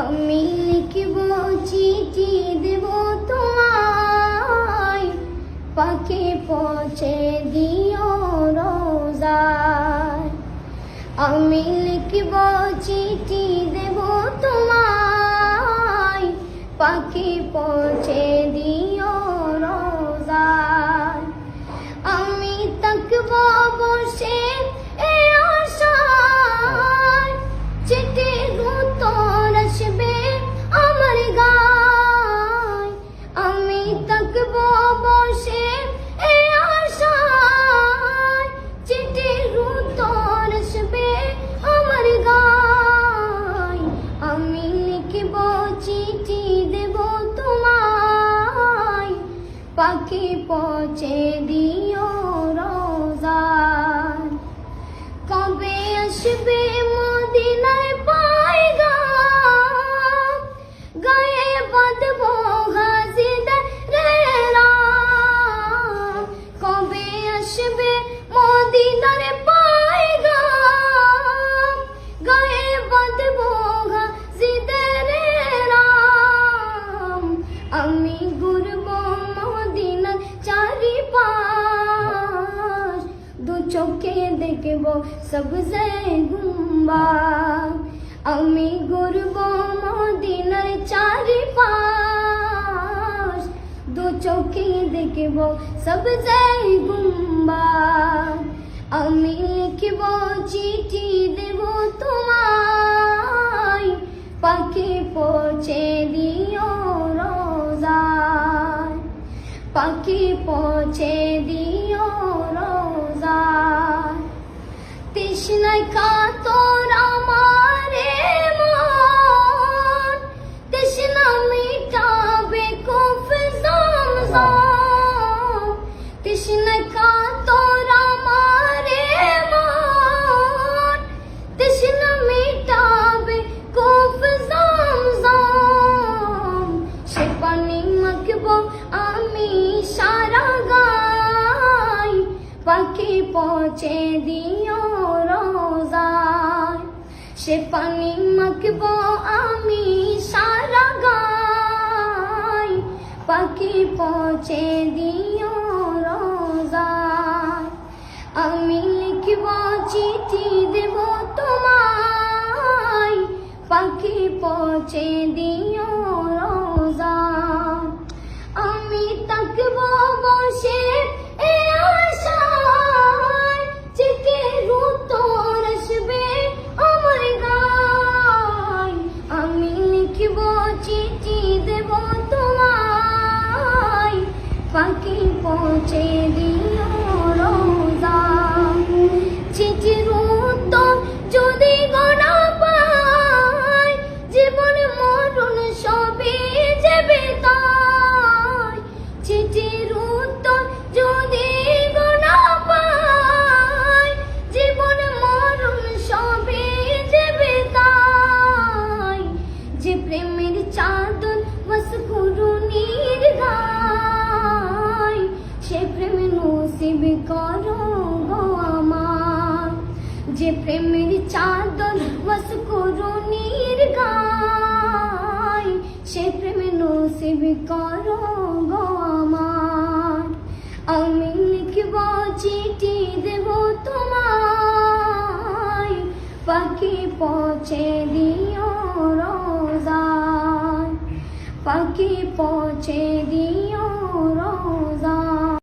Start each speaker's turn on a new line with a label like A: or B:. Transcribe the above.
A: আমি লিখব চিঠি দেব তোমায়, পাখি পৌঁছে দিও রোজায়। আমি লিখব চিঠি দেব তোমায়, পাখি পৌঁছে দিও রোজায়। আমি তাকব বসে এই আশায়, চিঠির উত্তর আসবে আমার গায়। আমি তাকব বসে এই আশায়, চিঠির উত্তর আসবে আমার গায়। আমি লিখব চিঠি দেব তোমায়, পাখি পৌঁছে দিও রোজায়। কবে আসবে মদিনার পয়গাম, গায়ে বাঁধব গাজীদের রাম। কবে আসবে মদিনার পয়গাম, গায়ে বাঁধব গাজীদের রাম। আমি ঘুরব মদিনার চারিপাশ, দু চোখে দেখব সবজে গুম্বাদ। আমি ঘুরব মদিনার চারিপাশ, দু চোখে দেখব সবজে গুম্বাদ। আমি লিখব চিঠি দেব তোমায়, পাখি পৌঁছে দিও রোজায়। পাখি পৌঁছে দিও রোজায়। তৃষ্ণায় কাতর আমার মন, তৃষ্ণা মিটাবে কুফ জমজম। তৃষ্ণায় কাতর আমার মন, তৃষ্ণা মিটাবে কুফ জমজম। সে পানি মাখব আমি সারা গায়, পাখি পৌঁছে দিও রোজায়। সে পানি মাখব আমি সারা গায়, পাখি পৌঁছে দিও রোজায়। আমি লিখব চিঠি দেব তোমায়, পাখি পৌঁছে দিও রোজায়। আমি তাকব বসে এই আশায়, চিঠির উত্তর আসবে আমার গায়। আমি লিখব চিঠি দেব তোমায়, পাখি পৌঁছে দিও রোজায়। চিঠির উত্তর যদি গোনা পাই, জীবন মরণ সবই যাবে তাই। চিঠির উত্তর যদি গোনা পাই, জীবন মরণ সবই যাবে তাই। যে প্রেমের চাদর বাস করুণীর গায়, সে প্রেম নসিব করো গো আমার। যে প্রেমের চাদর বাস করুণীর গায়, সে প্রেম নসিব করো গো আমার। আমি লিখব চিঠি দেব তোমায়, পাখি পৌঁছে দিও রোজায়। পাখি পৌঁছে দিও